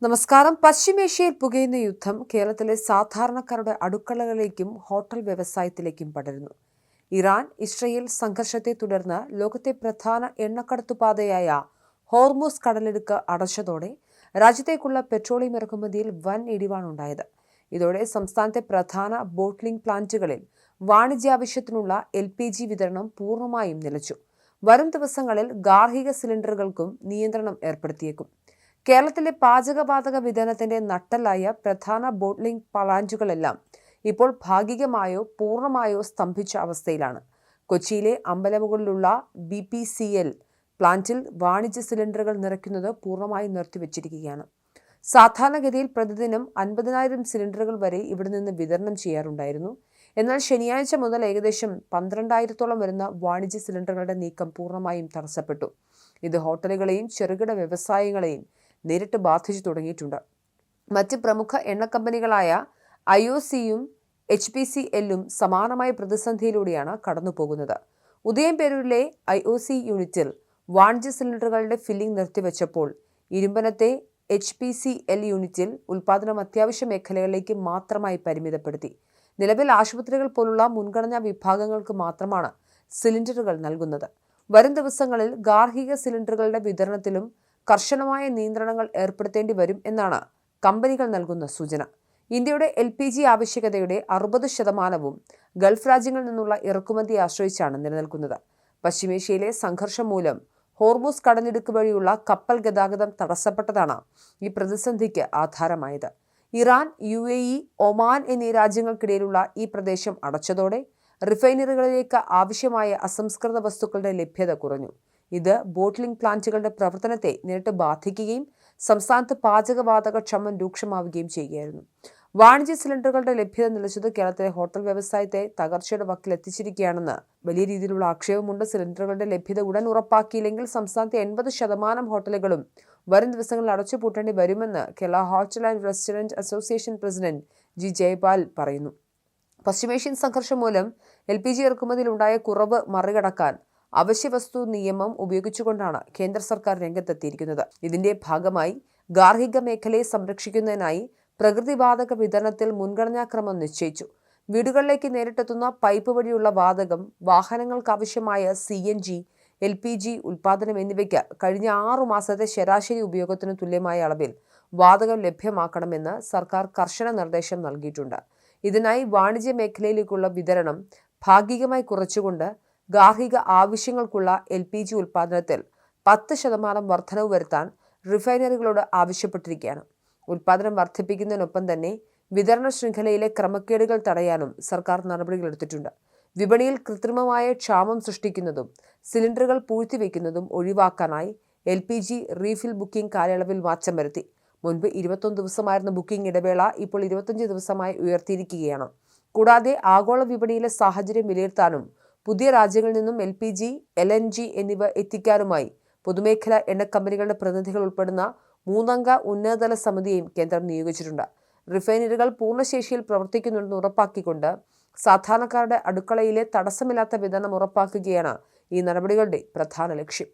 നമസ്കാരം. പശ്ചിമേഷ്യയിൽ പുകയുന്ന യുദ്ധം കേരളത്തിലെ സാധാരണക്കാരുടെ അടുക്കളകളിലേക്കും ഹോട്ടൽ വ്യവസായത്തിലേക്കും പടരുന്നു. ഇറാൻ ഇസ്രയേൽ സംഘർഷത്തെ തുടർന്ന് ലോകത്തെ പ്രധാന എണ്ണക്കടത്തുപാതയായ ഹോർമൂസ് കടലിടുക്ക് അടച്ചതോടെ രാജ്യത്തേക്കുള്ള പെട്രോളിയം ഇറക്കുമതിയിൽ വൻ ഇടിവാണുണ്ടായത്. ഇതോടെ സംസ്ഥാനത്തെ പ്രധാന ബോട്ട്ലിംഗ് പ്ലാന്റുകളിൽ വാണിജ്യാവശ്യത്തിനുള്ള LPG വിതരണം പൂർണ്ണമായും നിലച്ചു. വരും ദിവസങ്ങളിൽ ഗാർഹിക സിലിണ്ടറുകൾക്കും നിയന്ത്രണം ഏർപ്പെടുത്തിയേക്കും. കേരളത്തിലെ പാചകവാതക വിതരണത്തിന്റെ നട്ടെല്ലായ പ്രധാന ബോട്ട്ലിംഗ് പ്ലാന്റുകളെല്ലാം ഇപ്പോൾ ഭാഗികമായോ പൂർണ്ണമായോ സ്തംഭിച്ച അവസ്ഥയിലാണ്. കൊച്ചിയിലെ അമ്പലമുകളിലുള്ള BPCL പ്ലാന്റിൽ വാണിജ്യ സിലിണ്ടറുകൾ നിറയ്ക്കുന്നത് പൂർണ്ണമായും നിർത്തിവച്ചിരിക്കുകയാണ്. സാധാരണഗതിയിൽ പ്രതിദിനം 50,000 സിലിണ്ടറുകൾ വരെ ഇവിടെ നിന്ന് വിതരണം ചെയ്യാറുണ്ടായിരുന്നു. എന്നാൽ ശനിയാഴ്ച മുതൽ ഏകദേശം 12,000-ഓളം വരുന്ന വാണിജ്യ സിലിണ്ടറുകളുടെ നീക്കം പൂർണ്ണമായും തടസ്സപ്പെട്ടു. ഇത് ഹോട്ടലുകളെയും ചെറുകിട വ്യവസായങ്ങളെയും നേരിട്ട് ബാധിച്ചു തുടങ്ങിയിട്ടുണ്ട്. മറ്റ് പ്രമുഖ എണ്ണക്കമ്പനികളായ IOCയും HPCLും സമാനമായ പ്രതിസന്ധിയിലൂടെയാണ് കടന്നുപോകുന്നത്. ഉദയംപേരൂരിലെ IOC യൂണിറ്റിൽ വാണിജ്യ സിലിണ്ടറുകളുടെ ഫില്ലിംഗ് നിർത്തിവെച്ചപ്പോൾ ഇരുമ്പനത്തെ HPCL യൂണിറ്റിൽ ഉൽപ്പാദനം അത്യാവശ്യ മേഖലകളിലേക്ക് മാത്രമായി പരിമിതപ്പെടുത്തി. നിലവിൽ ആശുപത്രികൾ പോലുള്ള മുൻഗണനാ വിഭാഗങ്ങൾക്ക് മാത്രമാണ് സിലിണ്ടറുകൾ നൽകുന്നത്. വരും ദിവസങ്ങളിൽ ഗാർഹിക സിലിണ്ടറുകളുടെ വിതരണത്തിലും കർശനമായ നിയന്ത്രണങ്ങൾ ഏർപ്പെടുത്തേണ്ടി വരും എന്നാണ് കമ്പനികൾ നൽകുന്ന സൂചന. ഇന്ത്യയുടെ LPG ആവശ്യകതയുടെ 60% ഗൾഫ് രാജ്യങ്ങളിൽ നിന്നുള്ള ഇറക്കുമതിയെ ആശ്രയിച്ചാണ് നിലനിൽക്കുന്നത്. പശ്ചിമേഷ്യയിലെ സംഘർഷം മൂലം ഹോർമൂസ് കടലിടുക്ക് വഴിയുള്ള കപ്പൽ ഗതാഗതം തടസ്സപ്പെട്ടതാണ് ഈ പ്രതിസന്ധിക്ക് ആധാരമായത്. ഇറാൻ, UAE, ഒമാൻ എന്നീ രാജ്യങ്ങൾക്കിടയിലുള്ള ഈ പ്രദേശം അടച്ചതോടെ റിഫൈനറികളിലേക്ക് ആവശ്യമായ അസംസ്കൃത വസ്തുക്കളുടെ ലഭ്യത കുറഞ്ഞു. ഇത് ബോട്ട്ലിംഗ് പ്ലാന്റുകളുടെ പ്രവർത്തനത്തെ നേരിട്ട് ബാധിക്കുകയും സംസ്ഥാനത്ത് പാചകവാതക ക്ഷാമം രൂക്ഷമാവുകയും ചെയ്യുകയായിരുന്നു. വാണിജ്യ സിലിണ്ടറുകളുടെ ലഭ്യത നിലച്ചത് കേരളത്തിലെ ഹോട്ടൽ വ്യവസായത്തെ തകർച്ചയുടെ വക്കിലെത്തിച്ചിരിക്കുകയാണെന്ന് വലിയ രീതിയിലുള്ള ആക്ഷേപമുണ്ട്. സിലിണ്ടറുകളുടെ ലഭ്യത ഉടൻ ഉറപ്പാക്കിയില്ലെങ്കിൽ സംസ്ഥാനത്തെ 80% ഹോട്ടലുകളും വരും ദിവസങ്ങളിൽ അടച്ചുപൂട്ടേണ്ടി വരുമെന്ന് Kerala hotel and restaurant association president G. Jayapal പറയുന്നു. പശ്ചിമേഷ്യൻ സംഘർഷം മൂലം LPG ഇറക്കുമതിയിൽ ഉണ്ടായ കുറവ് മറികടക്കാൻ അവശ്യവസ്തു നിയമം ഉപയോഗിച്ചുകൊണ്ടാണ് കേന്ദ്ര സർക്കാർ രംഗത്തെത്തിയിരിക്കുന്നത്. ഇതിന്റെ ഭാഗമായി ഗാർഹിക മേഖലയെ സംരക്ഷിക്കുന്നതിനായി പ്രകൃതിവാതക വിതരണത്തിൽ മുൻഗണനാക്രമം നിശ്ചയിച്ചു. വീടുകളിലേക്ക് നേരിട്ടെത്തുന്ന പൈപ്പ് വഴിയുള്ള വാതകം, വാഹനങ്ങൾക്കാവശ്യമായ CNG, LPG ഉൽപ്പാദനം എന്നിവയ്ക്ക് കഴിഞ്ഞ 6 മാസത്തെ ശരാശരി ഉപയോഗത്തിന് തുല്യമായ അളവിൽ വാതകം ലഭ്യമാക്കണമെന്ന് സർക്കാർ കർശന നിർദ്ദേശം നൽകിയിട്ടുണ്ട്. ഇതിനായി വാണിജ്യ മേഖലയിലേക്കുള്ള വിതരണം ഭാഗികമായി കുറച്ചുകൊണ്ട് ഗാർഹിക ആവശ്യങ്ങൾക്കുള്ള LPG ഉൽപ്പാദനത്തിൽ 10% വർധനവ് വരുത്താൻ റിഫൈനറികളോട് ആവശ്യപ്പെട്ടിരിക്കുകയാണ്. ഉൽപ്പാദനം വർദ്ധിപ്പിക്കുന്നതിനൊപ്പം തന്നെ വിതരണ ശൃംഖലയിലെ ക്രമക്കേടുകൾ തടയാനും സർക്കാർ നടപടികളെടുത്തിട്ടുണ്ട്. വിപണിയിൽ കൃത്രിമമായ ക്ഷാമം സൃഷ്ടിക്കുന്നതും സിലിണ്ടറുകൾ പൂഴ്ത്തിവെക്കുന്നതും ഒഴിവാക്കാനായി LPG റീഫിൽ ബുക്കിംഗ് കാലയളവിൽ മാറ്റം വരുത്തി. മുൻപ് 21 ദിവസമായിരുന്ന ബുക്കിംഗ് ഇടവേള ഇപ്പോൾ 25 ദിവസമായി ഉയർത്തിയിരിക്കുകയാണ്. കൂടാതെ ആഗോള വിപണിയിലെ സാഹചര്യം വിലയിരുത്താനും പുതിയ രാജ്യങ്ങളിൽ നിന്നും LPG, LNG എന്നിവ എത്തിക്കാനുമായി പൊതുമേഖലാ എണ്ണക്കമ്പനികളുടെ പ്രതിനിധികൾ ഉൾപ്പെടുന്ന 3-അംഗ ഉന്നതതല സമിതിയെയും കേന്ദ്രം നിയോഗിച്ചിട്ടുണ്ട്. റിഫൈനറികൾ പൂർണ്ണശേഷിയിൽ പ്രവർത്തിക്കുന്നുണ്ടെന്ന് ഉറപ്പാക്കിക്കൊണ്ട് സാധാരണക്കാരുടെ അടുക്കളയിലെ തടസ്സമില്ലാത്ത വിതരണം ഉറപ്പാക്കുകയാണ് ഈ നടപടികളുടെ പ്രധാന ലക്ഷ്യം.